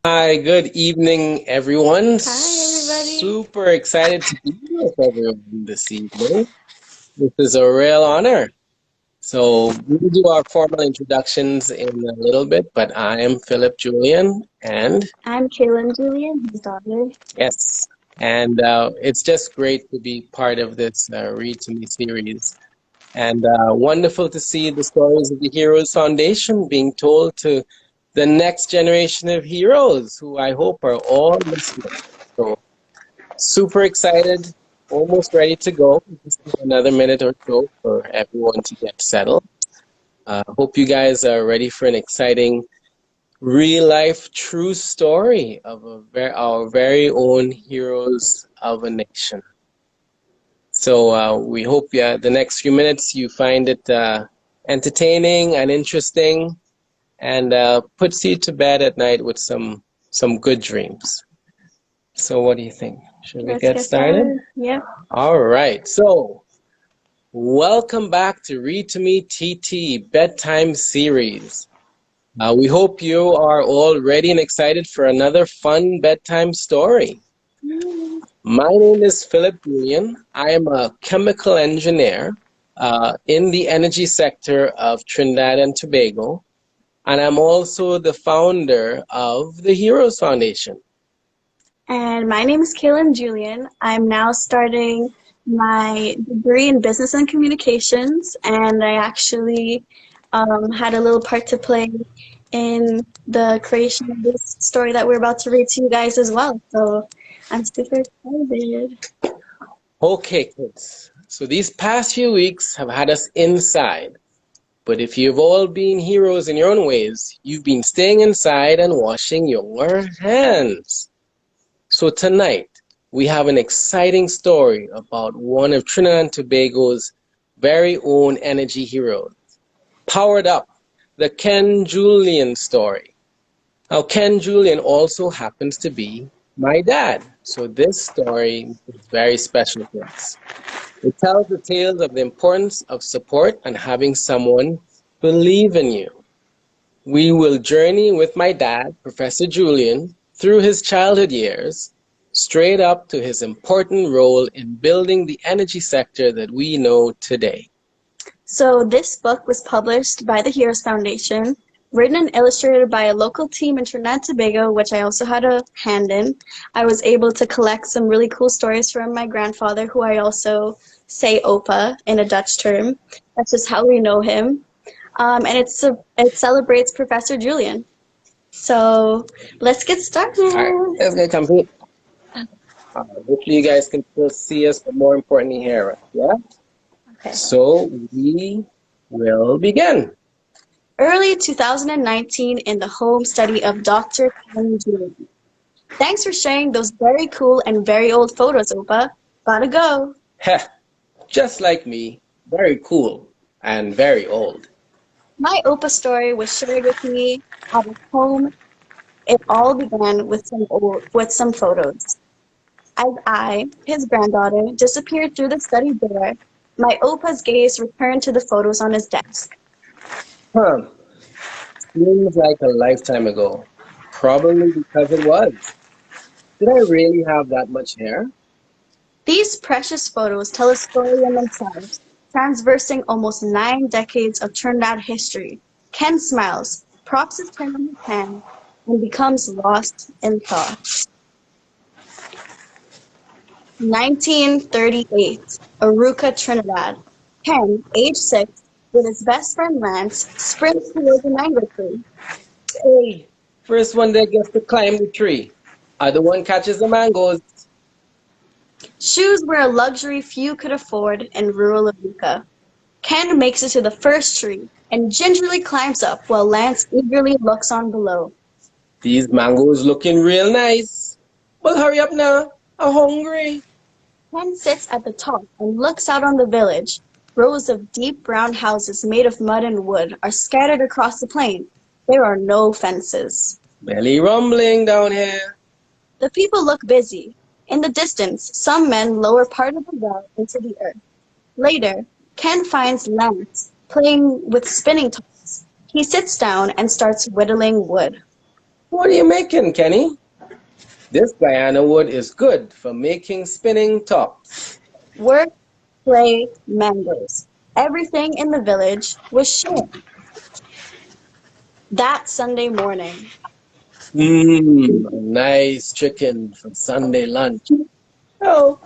Hi, good evening, everyone. Hi, everybody. Super excited to be with everyone this evening. This is a real honor. So, we'll do our formal introductions in a little bit, but I am Philip Julien, and I'm Kaylan Julien, his daughter. yes, and it's just great to be part of this Read to Me series. And wonderful to see the stories of the Heroes Foundation being told to the next generation of heroes who I hope are all listening. So, super excited, almost ready to go. Just need another minute or so for everyone to get settled. Hope you guys are ready for an exciting real life true story of our very own heroes of a nation. So we hope the next few minutes you find it entertaining and interesting and puts you to bed at night with some good dreams. So what do you think? Should we Let's get get started? started. Yep. All right. So welcome back to Read to Me TT Bedtime Series. We hope you are all ready and excited for another fun bedtime story. My name is Philip Julien. I am a chemical engineer in the energy sector of Trinidad and Tobago, and I'm also the founder of the Heroes Foundation. And my name is Kaylan Julien. I'm now starting my degree in business and communications, and I actually had a little part to play in the creation of this story that we're about to read to you guys as well. So I'm super excited. Okay, kids. So these past few weeks have had us inside. But if you've all been heroes in your own ways, you've been staying inside and washing your hands. So tonight, we have an exciting story about one of Trinidad and Tobago's very own energy heroes. Powered Up, the Ken Julien story. Now, Ken Julien also happens to be my dad. So this story is very special to us. It tells the tales of the importance of support and having someone believe in you. We will journey with my dad, Professor Julien, through his childhood years, straight up to his important role in building the energy sector that we know today. So this book was published by the Heroes Foundation, written and illustrated by a local team in Trinidad and Tobago, which I also had a hand in. I was able to collect some really cool stories from my grandfather, who I also say Opa in a Dutch term. That's just how we know him. And it celebrates Professor Julien. So let's get All right, started. let's get complete. Hopefully you guys can still see us, but more importantly hear us, yeah? Okay. So we will begin. Early 2019 in the home study of Dr. Ken Julien. Thanks for sharing those very cool and very old photos, Opa. Gotta go. Heh, just like me, very cool and very old. My Opa story was shared with me at his home. It all began with some photos. As I, his granddaughter, disappeared through the study door, my Opa's gaze returned to the photos on his desk. Huh, seems like a lifetime ago. Probably because it was. Did I really have that much hair? These precious photos tell a story in themselves, transversing almost 9 decades of Trinidad history. Ken smiles, props his chin on his hand, and becomes lost in thought. 1938, Aruca, Trinidad. Ken, age 6, with his best friend Lance, sprints towards a mango tree. Hey, first one that gets to climb the tree. Other one catches the mangoes. Shoes were a luxury few could afford in rural Aruca. Ken makes it to the first tree and gingerly climbs up while Lance eagerly looks on below. These mangoes looking real nice. But hurry up now. I'm hungry. Ken sits at the top and looks out on the village. Rows of deep brown houses made of mud and wood are scattered across the plain. There are no fences. Belly rumbling down here. The people look busy. In the distance, some men lower part of the well into the earth. Later, Ken finds Lance playing with spinning tops. He sits down and starts whittling wood. What are you making, Kenny? This Guyana wood is good for making spinning tops. Work, play, members. Everything in the village was shared. That Sunday morning, Mmm, a nice chicken for Sunday lunch. Oh,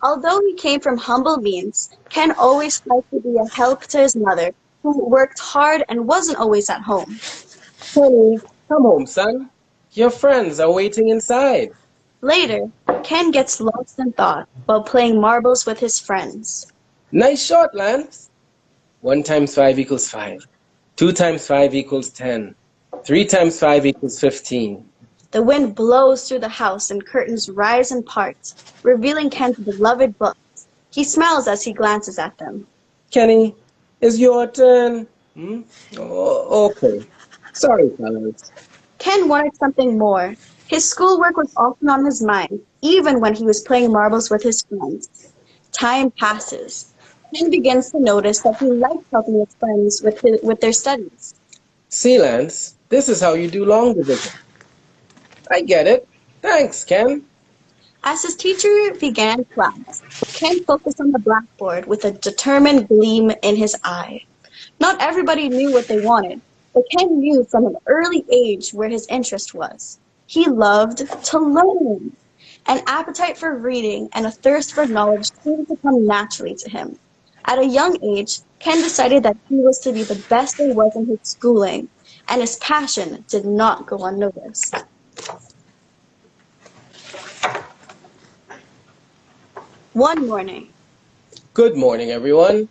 although he came from humble means, Ken always tried to be a help to his mother, who worked hard and wasn't always at home. Kenny, come home, son. Your friends are waiting inside. Later, Ken gets lost in thought while playing marbles with his friends. Nice shot, Lance. 1 times 5 equals 5. 2 times 5 equals 10. 3 times 5 equals 15. The wind blows through the house and curtains rise and part, revealing Ken's beloved books. He smiles as he glances at them. Kenny, it's your turn. Hmm? Oh, okay. Sorry, fellas. Ken wanted something more. His schoolwork was often on his mind, even when he was playing marbles with his friends. Time passes. Ken begins to notice that he likes helping his friends with their studies. See, Lance, this is how you do long division. I get it. Thanks, Ken. As his teacher began class, Ken focused on the blackboard with a determined gleam in his eye. Not everybody knew what they wanted, but Ken knew from an early age where his interest was. He loved to learn. An appetite for reading and a thirst for knowledge seemed to come naturally to him. At a young age, Ken decided that he was to be the best there was in his schooling, and his passion did not go unnoticed. One morning. Good morning, everyone.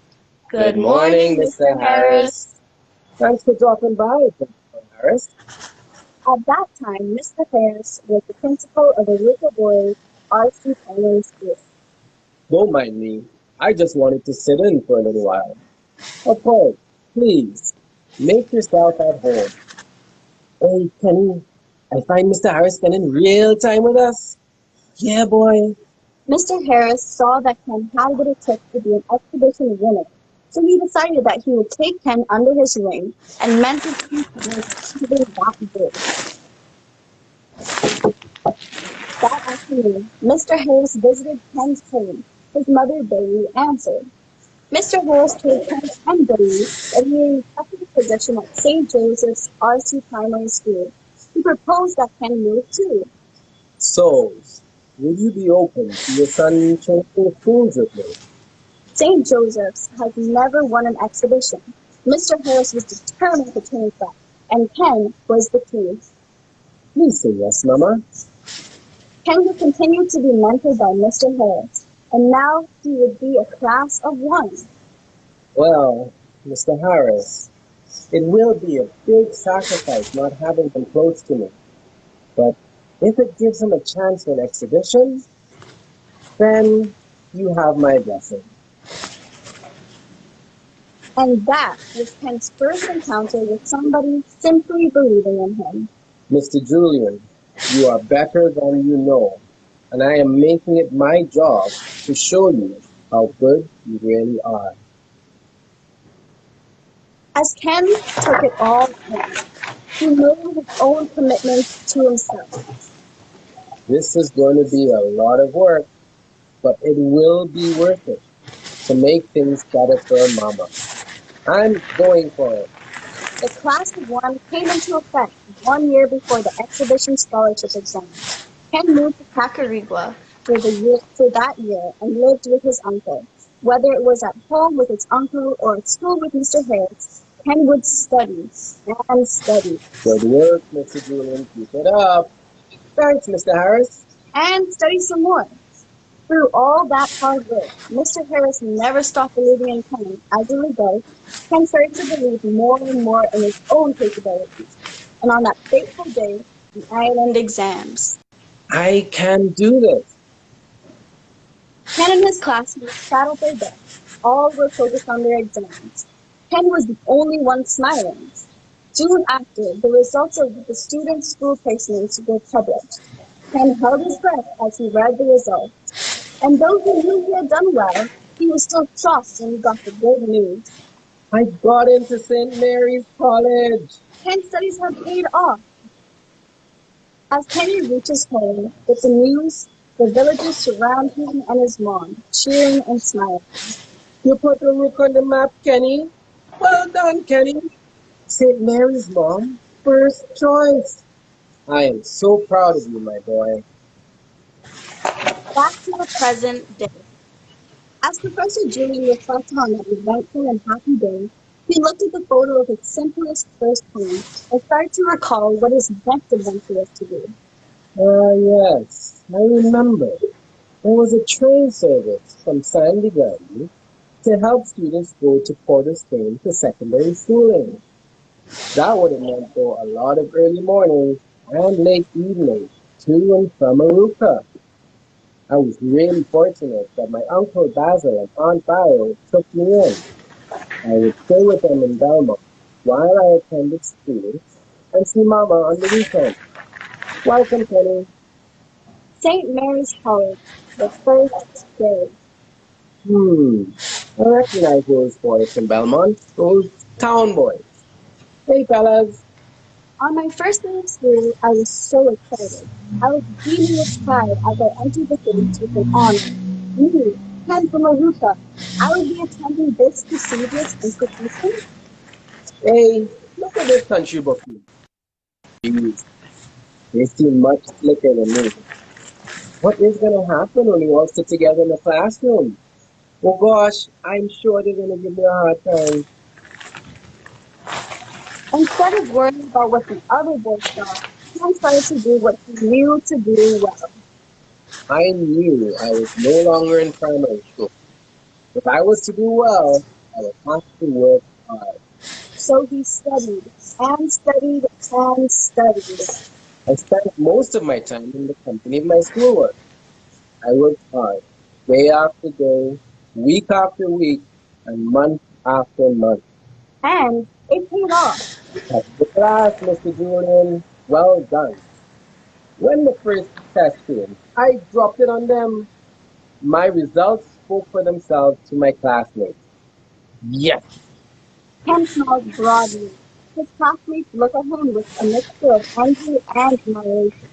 Good morning, Mr. Mr. Harris. Thanks for dropping by, Mr. Harris. At that time, Mr. Harris was the principal of a little boys' RC primary school. Don't mind me. I just wanted to sit in for a little while. Of course, please, make yourself at home. Hey, Kenny, I find Mr. Harris spending real time with us. Yeah, boy. Mr. Harris saw that Ken had what it took to be an exhibition winner, so he decided that he would take Ken under his wing and mentor him towards achieving that goal. That afternoon, Mr. Harris visited Ken's home. His mother, Bailey, answered. Mr. Harris told Ken and Bailey that he accepted a position at St. Joseph's RC Primary School. He proposed that Ken move too. So, would you be open to your son changing schools with me? St. Joseph's has never won an exhibition. Mr. Harris was determined to change that, and Ken was the key. Please say yes, Mama. Ken would continue to be mentored by Mr. Harris, and now he would be a class of one. Well, Mr. Harris, it will be a big sacrifice not having him close to me. But if it gives him a chance for an exhibition, then you have my blessing. And that was Ken's first encounter with somebody simply believing in him. Mr. Julien, you are better than you know, and I am making it my job to show you how good you really are. As Ken took it all in, he made his own commitment to himself. This is going to be a lot of work, but it will be worth it to make things better for Mama. I'm going for it. The class of one came into effect 1 year before the exhibition scholarship exam. Ken moved to Tacarigua for that year and lived with his uncle. Whether it was at home with his uncle or at school with Mr. Harris, Ken would study and study. Good work, Mr. Julien. Keep it up. Thanks, Mr. Harris. And study some more. Through all that hard work, Mr. Harris never stopped believing in Ken. As a result, Ken started to believe more and more in his own capabilities. And on that fateful day, the island exams. I can do this. Ken and his classmates sat at their desks. All were focused on their exams. Ken was the only one smiling. Soon after, the results of the students' school placements were published. Ken held his breath as he read the results. And though he knew he had done well, he was still shocked when he got the good news. I got into St. Mary's College. Ken's studies had paid off. As Kenny reaches home with the news, the villagers surround him and his mom, cheering and smiling. You put a rook on the map, Kenny. Well done, Kenny. St. Mary's mom, first choice. I am so proud of you, my boy. Back to the present day. As Professor Julien reflected on that eventful and happy day, he looked at the photo of his simplest first home and started to recall what his next adventure was to be. Ah, yes, I remember. There was a train service from Sandy Gully to help students go to Port of Spain for secondary schooling. That would have meant though a lot of early mornings and late evenings to and from Aruca. I was really fortunate that my Uncle Basil and Aunt Bio took me in. I would stay with them in Belmont while I attended school and see Mama on the weekend. Welcome, Penny. St. Mary's College, the first day. Hmm, I recognize those boys from Belmont, those town boys. Hey, fellas. On my first day of school, I was so excited. I was beaming with pride as I entered the gates with an honor. Me, Ken from Aruca, I would be attending this prestigious institution. Hey, look at this country bookie. Jeez, they seem much slicker than me. What is going to happen when we all sit together in the classroom? Oh gosh, I'm sure they're going to give me a hard time. Instead of worrying about what the other boys thought, Ken started to do what he knew to do well. I knew I was no longer in primary school. If I was to do well, I would have to work hard. So he studied and studied and studied. I spent most of my time in the company of my schoolwork. I worked hard, day after day, week after week, and month after month. And it paid off. Top of the class, Mr. Julien. Well done. When the first test came, I dropped it on them. My results spoke for themselves to my classmates. Yes, Ken smiled broadly. His classmates looked at him with a mixture of envy and admiration.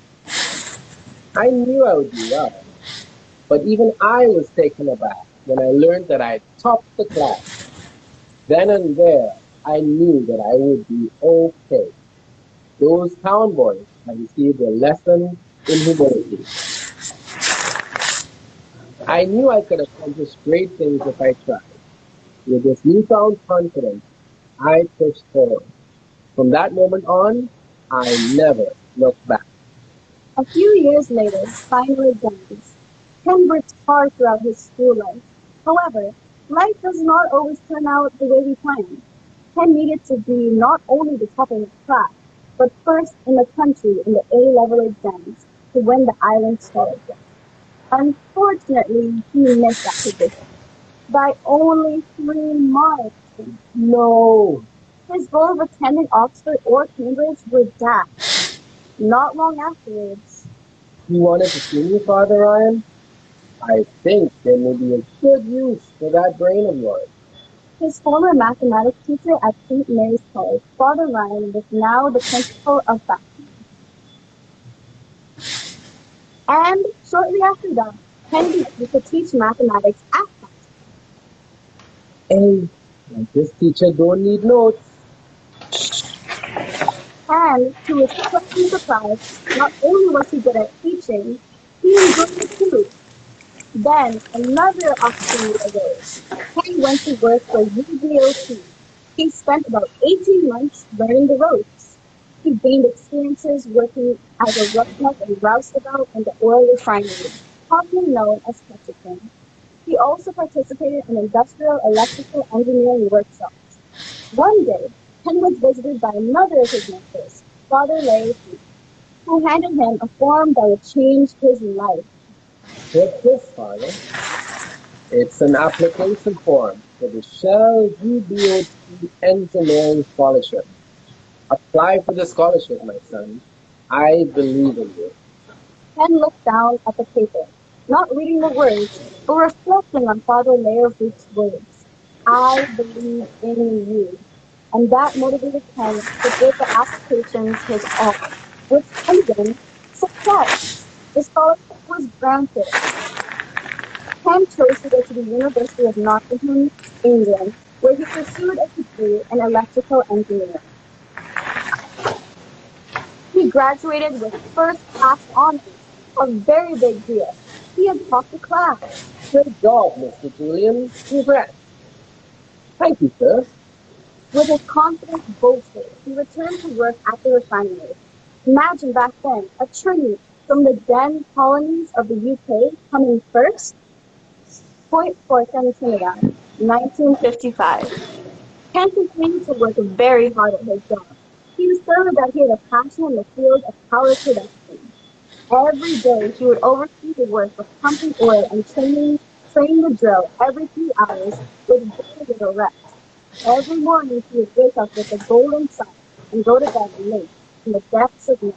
I knew I would do well, but even I was taken aback when I learned that I topped the class. Then and there, I knew that I would be okay. Those town boys had received a lesson in humility. I knew I could accomplish great things if I tried. With this newfound confidence, I pushed forward. From that moment on, I never looked back. A few years later, final exams. Ken worked hard throughout his school life. However, life does not always turn out the way we planned. Ken needed to be not only the top of his class, but first in the country in the A-level exams to win the island scholarship. Unfortunately, he missed that position by only 3 months. No, His goal of attending Oxford or Cambridge was dashed. Not long afterwards, you wanted to see me, Father Ryan? I think there may be a good use for that brain of yours. his former mathematics teacher at St. Mary's College, Father Ryan, was now the principal of faculty. And shortly after that, Ken began to teach mathematics at Hey, like this teacher don't need notes. and to his pleasant surprise, not only was he good at teaching, he enjoyed it too. Then another opportunity arose. Ken went to work for UBOT. He spent about 18 months learning the ropes. He gained experiences working as a roughneck and roustabout in the oil refinery, commonly known as petrochem. He also participated in industrial electrical engineering workshops. One day, Ken was visited by another of his mentors, Father Larry, who handed him a form that would change his life. What's this, Father? It's an application form for the Shell UBOT Engineering Scholarship. Apply for the scholarship, my son. I believe in you. Ken looked down at the paper, not reading the words, but reflecting on Father Leopold's words. I believe in you. And that motivated Ken to give the applications his all, which ended Yes, the scholarship was granted. Ken chose to go to the University of Nottingham, England, where he pursued a degree in electrical engineering. He graduated with first class honors, a very big deal. He had topped the class. Great job, Mr. Julien. Congrats. Thank you, sir. With his confidence bolstered, he returned to work at the refinery. Imagine back then, a trainee from the then colonies of the UK coming first. Point Forth in Trinidad, 1955. Ken continued to work very hard at his job. He discovered that he had a passion in the field of power production. Every day he would oversee the work of pumping oil and training the drill every few hours with very little rest. Every morning he would wake up with the golden sun and go to bed late in the depths of night.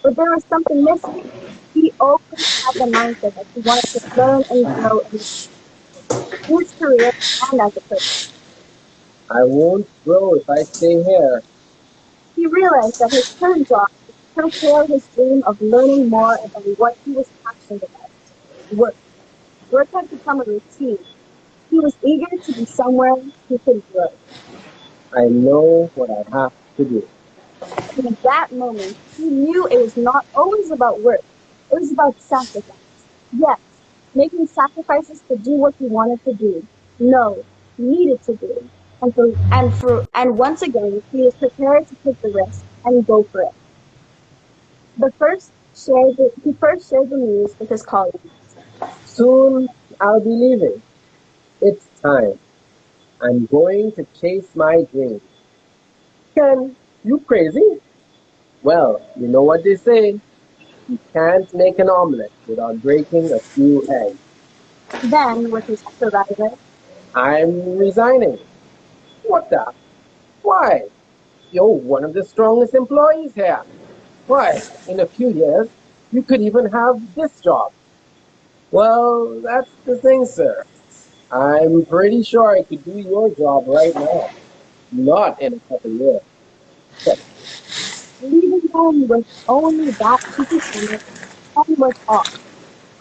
But there was something missing. He always had the mindset that he wanted to learn and grow in his career and as a person. I won't grow if I stay here. He realized that his current job would curtail his dream of learning more about what he was passionate about. Work. Work had become a routine. He was eager to be somewhere he could grow. I know what I have to do. And at that moment, he knew it was not always about work. It was about sacrifice. Yes, making sacrifices to do what he wanted to do. No, needed to do. And once again, he was prepared to take the risk and go for it. He first shared the news with his colleagues. Soon I'll be leaving. It's time. I'm going to chase my dream. Ken, you crazy? Well, you know what they say. You can't make an omelet without breaking a few eggs. Then, with his supervisor, I'm resigning. What the? Why? You're one of the strongest employees here. Why, in a few years, you could even have this job. Well, that's the thing, sir. I'm pretty sure I could do your job right now. Not in a couple years. But leaving home with only that cheeky stomach, Ken was off.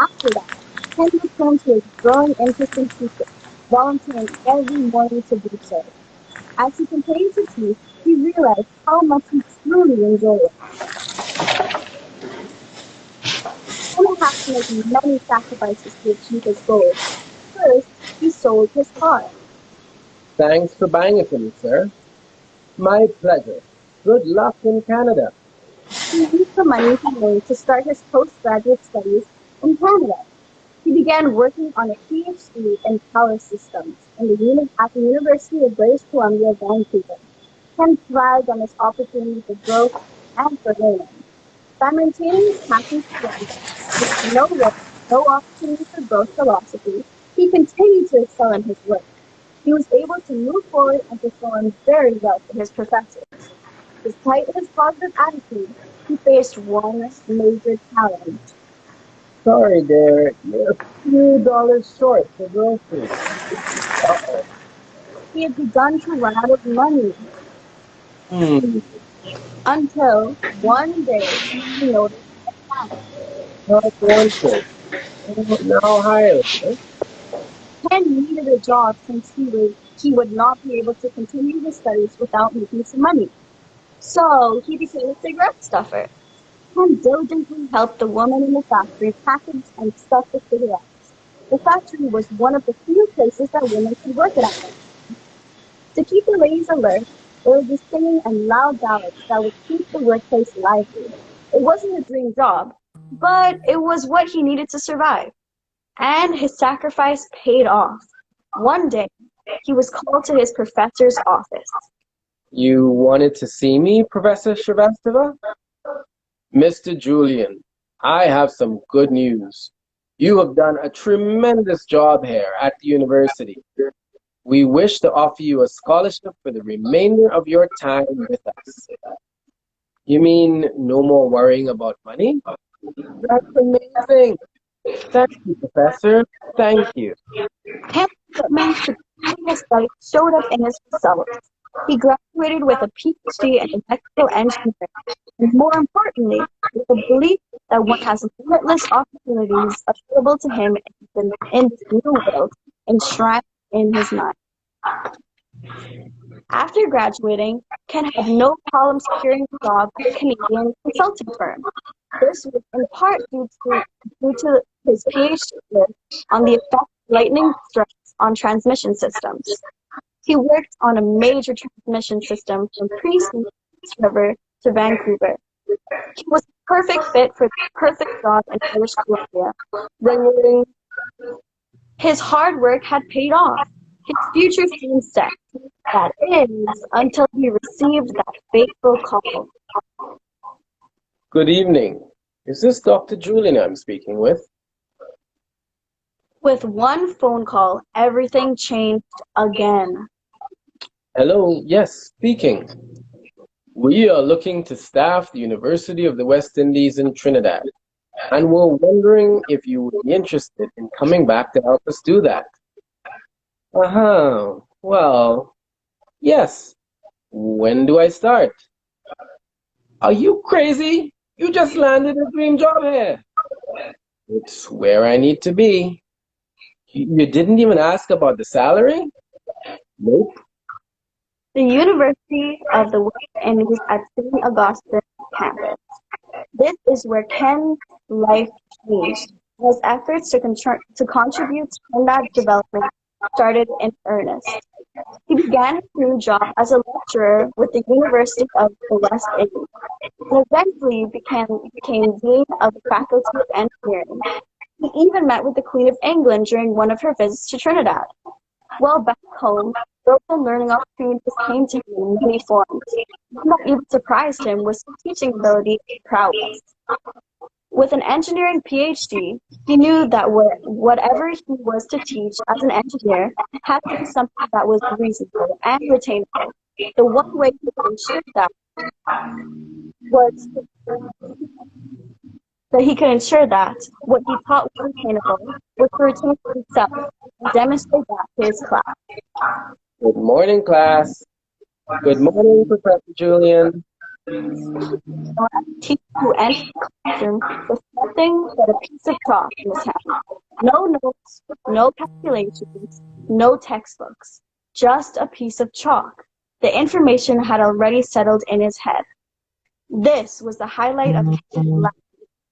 After that, Ken returned to his growing interest in teaching, volunteering every morning to do so. As he continued to teach, he realized how much he truly enjoyed it. Ken had to make many sacrifices to achieve his goals. First, he sold his car. thanks for buying it for me, sir. My pleasure. Good luck in Canada. He used the money he made to start his postgraduate studies in Canada. He began working on a PhD in power systems at the University of British Columbia, Vancouver. Ken thrived on this opportunity for growth and for learning. By maintaining his passion for learning, with no risk, no opportunity for growth philosophy, he continued to excel in his work. He was able to move forward and perform very well for his professors. Despite his positive attitude, he faced one major challenge. Sorry, dear. You're a few dollars short for groceries. Uh-oh. He had begun to run out of money Hmm. until one day he noticed Not wanted. Now hired. Huh? Ken needed a job since he would not be able to continue his studies without making some money. So he became a cigarette stuffer. Ken diligently helped the woman in the factory package and stuff the cigarettes. The factory was one of the few places that women could work at. To keep the ladies alert, there would be singing and loud ballads that would keep the workplace lively. It wasn't a dream job, but it was what he needed to survive. And his sacrifice paid off. One day, he was called to his professor's office. You wanted to see me, Professor Shrivastava? Mr. Julien, I have some good news. You have done a tremendous job here at the university. We wish to offer you a scholarship for the remainder of your time with us. You mean no more worrying about money? That's amazing. Thank you, Professor. Thank you. Ken's commitment to continuing his studies showed up in his results. He graduated with a PhD in electrical engineering, and more importantly, with a belief that one has limitless opportunities available to him in this new world enshrined in his mind. After graduating, Ken had no problem securing a job at a Canadian consulting firm. This was in part due to his PhD work on the effect of lightning strikes on transmission systems. He worked on a major transmission system from Priest River to Vancouver. He was a perfect fit for the perfect job in British Columbia. Then his hard work had paid off. His future seemed set. That is, until he received that fateful call. Good evening. Is this Dr. Julien I'm speaking with? With one phone call, everything changed again. Hello, yes, speaking. We are looking to staff the University of the West Indies in Trinidad, and we're wondering if you would be interested in coming back to help us do that. Well, yes. When do I start? Are you crazy? You just landed a dream job here. It's where I need to be. You didn't even ask about the salary? Nope. The University of the West Indies at St. Augustine campus. This is where Ken's life changed. His efforts to contribute to Trinidad's development started in earnest. He began his new job as a lecturer with the University of the West Indies, and eventually became Dean of the Faculty of Engineering. He even met with the Queen of England during one of her visits to Trinidad. While back home, growth and learning opportunities came to him in many forms. One that even surprised him was his teaching ability and prowess. With an engineering PhD, he knew that whatever he was to teach as an engineer had to be something that was reasonable and retainable. The one way he could ensure that was what he taught was attainable was to retain himself and demonstrate that to his class. Good morning, class. Good morning, Professor Julien. Teacher who entered the classroom with nothing but a piece of chalk in his hand. No notes, no calculations, no textbooks, just a piece of chalk. The information had already settled in his head. This was the highlight of his life.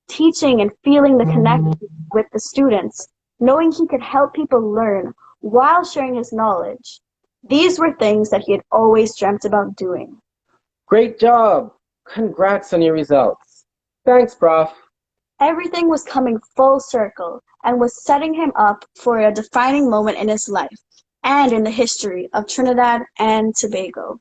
Teaching and feeling the connection with the students, knowing he could help people learn while sharing his knowledge. These were things that he had always dreamt about doing. Great job. Congrats on your results. Thanks, Prof. Everything was coming full circle and was setting him up for a defining moment in his life and in the history of Trinidad and Tobago.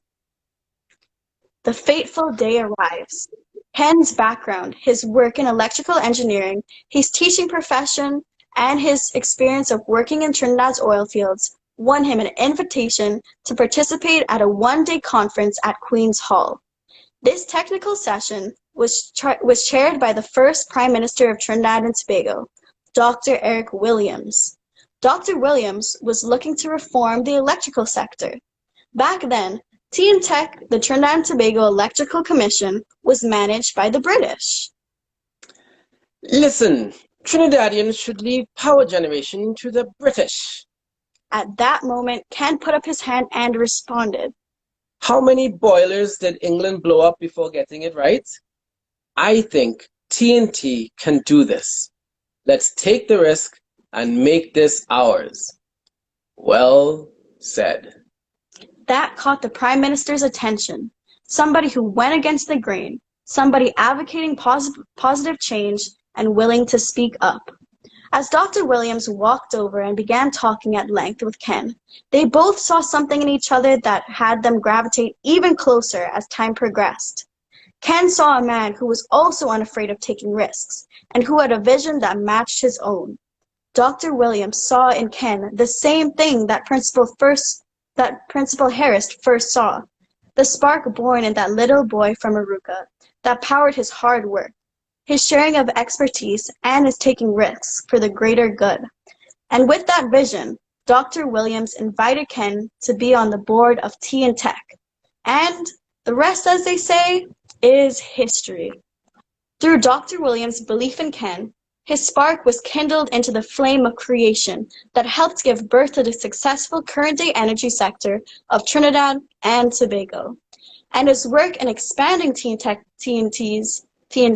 The fateful day arrives. Ken's background, his work in electrical engineering, his teaching profession, and his experience of working in Trinidad's oil fields won him an invitation to participate at a one-day conference at Queen's Hall. This technical session was chaired by the first Prime Minister of Trinidad and Tobago, Dr. Eric Williams. Dr. Williams was looking to reform the electrical sector. Back then, TNTEC, the Trinidad and Tobago Electrical Commission, was managed by the British. Listen, Trinidadians should leave power generation to the British. At that moment, Ken put up his hand and responded. How many boilers did England blow up before getting it right? I think TNT can do this. Let's take the risk and make this ours. Well said. That caught the Prime Minister's attention. Somebody who went against the grain, somebody advocating positive change and willing to speak up. As Dr. Williams walked over and began talking at length with Ken, they both saw something in each other that had them gravitate even closer as time progressed. Ken saw a man who was also unafraid of taking risks and who had a vision that matched his own. Dr. Williams saw in Ken the same thing that Principal Harris first saw, the spark born in that little boy from Aruca that powered his hard work, his sharing of expertise, and his taking risks for the greater good. And with that vision, Dr. Williams invited Ken to be on the board of TNTEC. And the rest, as they say, is history. Through Dr. Williams' belief in Ken, his spark was kindled into the flame of creation that helped give birth to the successful current-day energy sector of Trinidad and Tobago. And his work in expanding teen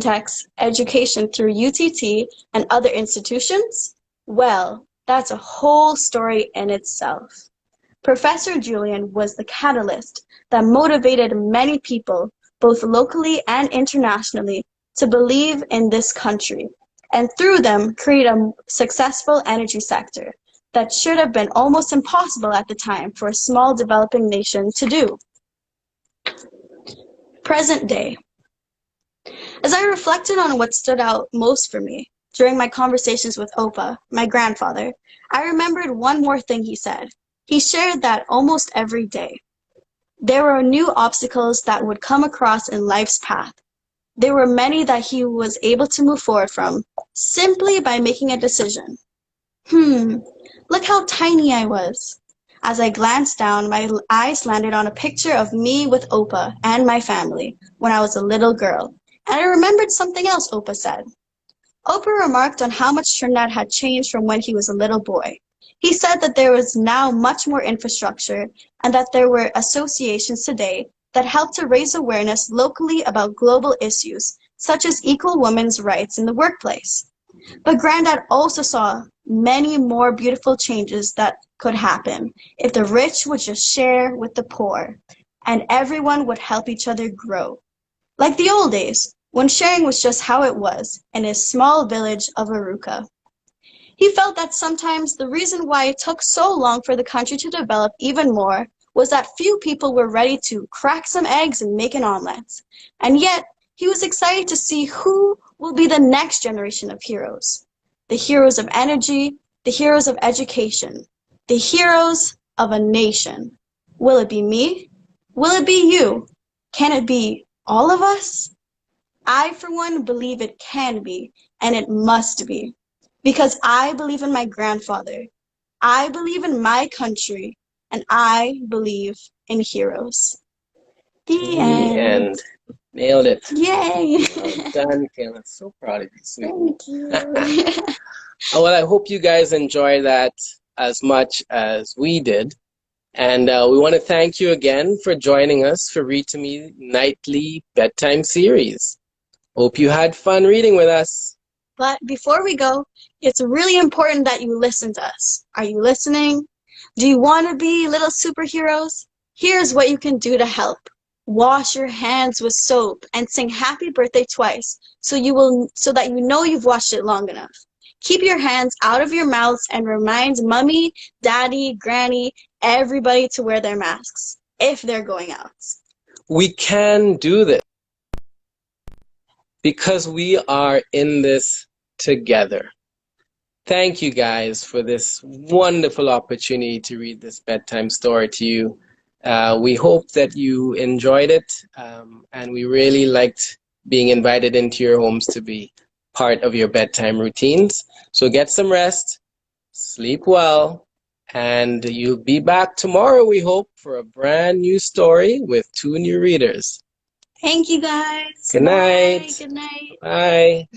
tech's education through UTT and other institutions, well, that's a whole story in itself. Professor Julien was the catalyst that motivated many people, both locally and internationally, to believe in this country, and through them create a successful energy sector that should have been almost impossible at the time for a small developing nation to do. Present day. As I reflected on what stood out most for me during my conversations with Opa, my grandfather, I remembered one more thing he said. He shared that almost every day. There were new obstacles that would come across in life's path. There were many that he was able to move forward from simply by making a decision. Look how tiny I was. As I glanced down, my eyes landed on a picture of me with Opa and my family when I was a little girl, and I remembered something else Opa said. Opa remarked on how much Trinidad had changed from when he was a little boy. He said that there was now much more infrastructure and that there were associations today that help to raise awareness locally about global issues, such as equal women's rights in the workplace. But Granddad also saw many more beautiful changes that could happen if the rich would just share with the poor, and everyone would help each other grow. Like the old days, when sharing was just how it was in his small village of Aruca. He felt that sometimes the reason why it took so long for the country to develop even more was that few people were ready to crack some eggs and make an omelet. And yet, he was excited to see who will be the next generation of heroes. The heroes of energy, the heroes of education, the heroes of a nation. Will it be me? Will it be you? Can it be all of us? I, for one, believe it can be, and it must be. Because I believe in my grandfather, I believe in my country, and I believe in heroes. The end. Nailed it. Yay! Well done, Kaylan. So proud of you, sweet. Thank you. Well, I hope you guys enjoy that as much as we did. And we want to thank you again for joining us for Read2Me Nightly Bedtime Series. Hope you had fun reading with us. But before we go, it's really important that you listen to us. Are you listening? Do you want to be little superheroes? Here's what you can do to help. Wash your hands with soap and sing happy birthday twice so that you know you've washed it long enough. Keep your hands out of your mouths and remind mommy, daddy, granny, everybody to wear their masks if they're going out. We can do this because we are in this together. Thank you guys for this wonderful opportunity to read this bedtime story to you. We hope that you enjoyed it, and we really liked being invited into your homes to be part of your bedtime routines. So get some rest, sleep well, and you'll be back tomorrow, we hope, for a brand new story with 2 new readers. Thank you, guys. Good night. Bye. Good night. Bye.